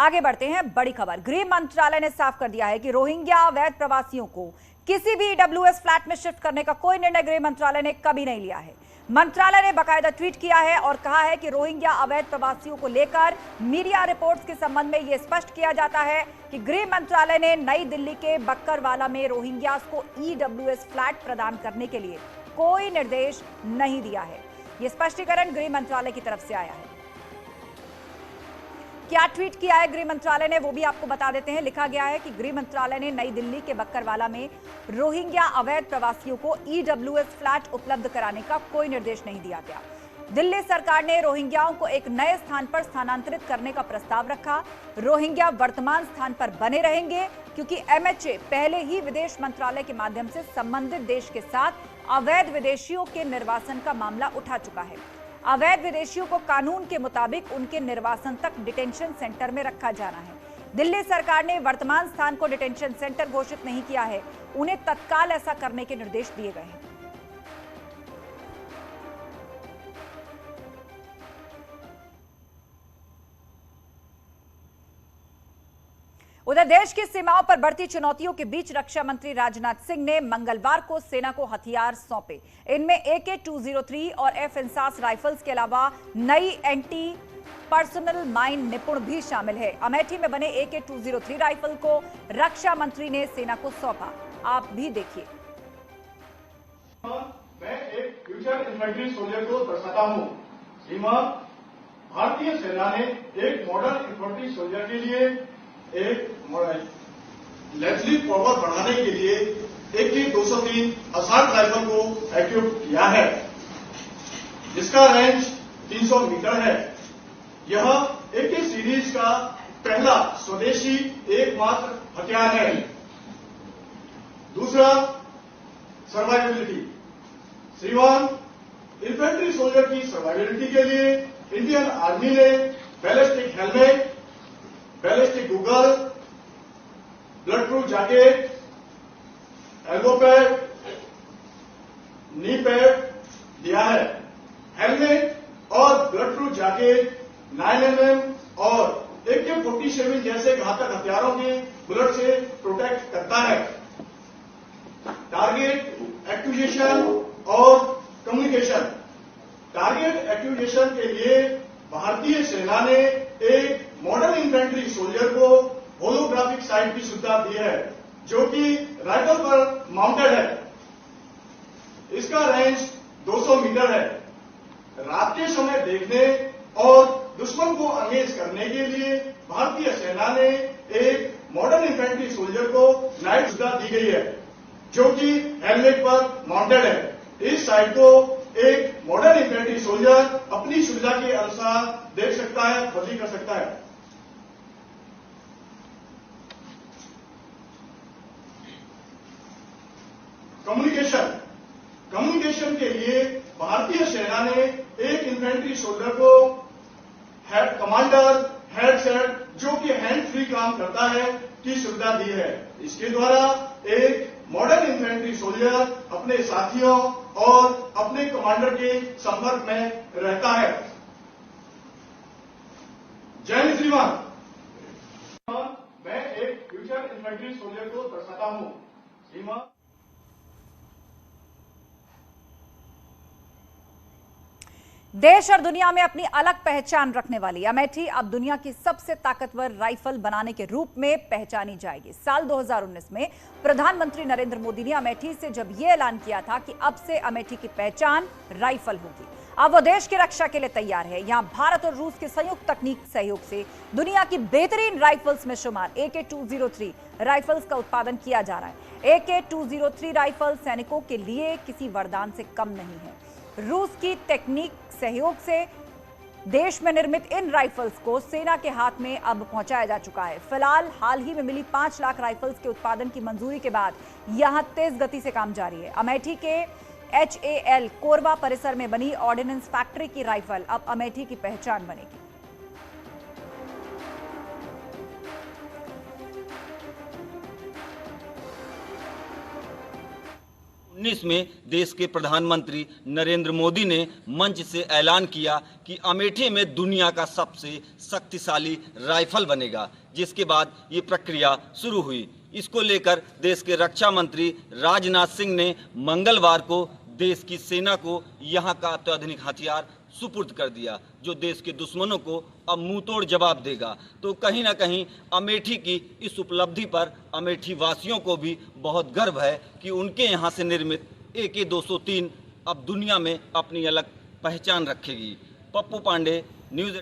आगे बढ़ते हैं। बड़ी खबर, गृह मंत्रालय ने साफ कर दिया है कि रोहिंग्या अवैध प्रवासियों को किसी भी ईडब्ल्यूएस फ्लैट में शिफ्ट करने का कोई निर्णय गृह मंत्रालय ने कभी नहीं लिया है। मंत्रालय ने बाकायदा ट्वीट किया है और कहा है कि रोहिंग्या अवैध प्रवासियों को लेकर मीडिया रिपोर्ट्स के संबंध में यह स्पष्ट किया जाता है कि गृह मंत्रालय ने नई दिल्ली के बक्करवाला में रोहिंग्यास को ईडब्ल्यूएस फ्लैट प्रदान करने के लिए कोई निर्देश नहीं दिया है। यह स्पष्टीकरण गृह मंत्रालय की तरफ से आया है। क्या ट्वीट किया है गृह मंत्रालय ने, वो भी आपको बता देते हैं। लिखा गया है कि गृह मंत्रालय ने नई दिल्ली के बक्करवाला में रोहिंग्या अवैध प्रवासियों को ईडब्ल्यूएस फ्लैट उपलब्ध कराने का कोई निर्देश नहीं दिया गया। दिल्ली सरकार ने रोहिंग्याओं को एक नए स्थान पर स्थानांतरित करने का प्रस्ताव रखा। रोहिंग्या वर्तमान स्थान पर बने रहेंगे क्योंकि एमएचए पहले ही विदेश मंत्रालय के माध्यम से संबंधित देश के साथ अवैध विदेशियों के निर्वासन का मामला उठा चुका है। अवैध विदेशियों को कानून के मुताबिक उनके निर्वासन तक डिटेंशन सेंटर में रखा जाना है। दिल्ली सरकार ने वर्तमान स्थान को डिटेंशन सेंटर घोषित नहीं किया है, उन्हें तत्काल ऐसा करने के निर्देश दिए गए हैं। उधर देश की सीमाओं पर बढ़ती चुनौतियों के बीच रक्षा मंत्री राजनाथ सिंह ने मंगलवार को सेना को हथियार सौंपे। इनमें AK-203 और F-इंसास राइफल्स के अलावा नई एंटी पर्सनल माइन निपुण भी शामिल है। अमेठी में बने AK-203 राइफल को रक्षा मंत्री ने सेना को सौंपा। आप भी देखिए। मैं एक फ्यूचर इन्फेंट्री सोल्जर को दर्शाता हूँ। सीमा भारतीय सेना ने एक मॉडर्न इन्फेंट्री सोल्जर के लिए एक लेथली फॉरवर्ड बढ़ाने के लिए AK-203 असॉल्ट राइफल को एक्टिव किया है, जिसका रेंज 300 मीटर है। यह AK सीरीज का पहला स्वदेशी एकमात्र हथियार है। दूसरा, सर्वाइवेबिलिटी। श्रीमान, इन्फेंट्री सोल्जर की सर्वाइवेबिलिटी के लिए इंडियन आर्मी ने ballistic helmet, ballistic Google, blood proof jacket, elbow pad, knee pad दिया है। हेलमेट और ब्लड प्रूफ जैकेट 9mm और AK-47 जैसे घातक हथियारों के बुलेट से प्रोटेक्ट करता है। टारगेट एक्विजिशन और कम्युनिकेशन। टारगेट एक्विजिशन के लिए भारतीय सेना ने एक मॉडर्न इन्फेंट्री सोल्जर को होलोग्राफिक साइट की सुविधा दी है, जो कि राइफल पर माउंटेड है। इसका रेंज 200 मीटर है। रात के समय देखने और दुश्मन को अंगेज करने के लिए भारतीय सेना ने एक मॉडर्न इन्फेंट्री सोल्जर को नाइट सुविधा दी गई है, जो कि हेलमेट पर माउंटेड है। इस साइट को एक मॉडर्न इन्फेंट्री सोल्जर अपनी सुविधा के अनुसार देख सकता है, बदली कर सकता है। कम्युनिकेशन के लिए भारतीय सेना ने एक इन्फेंट्री सोल्जर को कमांडर हेडसेट, जो कि हैंड फ्री काम करता है, की सुविधा दी है। इसके द्वारा एक मॉडर्न इन्फेंट्री सोल्जर अपने साथियों और अपने कमांडर के संपर्क में रहता है। जय हिंद श्रीमान। मैं एक फ्यूचर इन्फेंट्री सोल्जर को दर्शाता हूँ। श्रीमान, देश और दुनिया में अपनी अलग पहचान रखने वाली अमेठी अब दुनिया की सबसे ताकतवर राइफल बनाने के रूप में पहचानी जाएगी। साल 2019 में प्रधानमंत्री नरेंद्र मोदी ने अमेठी से जब यह ऐलान किया था कि अब से अमेठी की पहचान राइफल होगी, अब वो देश की रक्षा के लिए तैयार है। यहां भारत और रूस के संयुक्त तकनीक सहयोग से दुनिया की बेहतरीन राइफल्स में शुमार AK-203 राइफल्स का उत्पादन किया जा रहा है। AK-203 राइफल सैनिकों के लिए किसी वरदान से कम नहीं है। रूस की तकनीक सहयोग से देश में निर्मित इन राइफल्स को सेना के हाथ में अब पहुंचाया जा चुका है। फिलहाल हाल ही में मिली 5 लाख राइफल्स के उत्पादन की मंजूरी के बाद यहां तेज गति से काम जारी है। अमेठी के HAL कोरबा परिसर में बनी ऑर्डिनेंस फैक्ट्री की राइफल अब अमेठी की पहचान बनेगी। 2019 में देश के प्रधानमंत्री नरेंद्र मोदी ने मंच से ऐलान किया कि अमेठी में दुनिया का सबसे शक्तिशाली राइफल बनेगा, जिसके बाद ये प्रक्रिया शुरू हुई। इसको लेकर देश के रक्षा मंत्री राजनाथ सिंह ने मंगलवार को देश की सेना को यहाँ का अत्याधुनिक हथियार सुपुर्द कर दिया, जो देश के दुश्मनों को अब मुंहतोड़ जवाब देगा। तो कहीं ना कहीं अमेठी की इस उपलब्धि पर अमेठी वासियों को भी बहुत गर्व है कि उनके यहाँ से निर्मित AK-203 अब दुनिया में अपनी अलग पहचान रखेगी। पप्पू पांडे, न्यूज़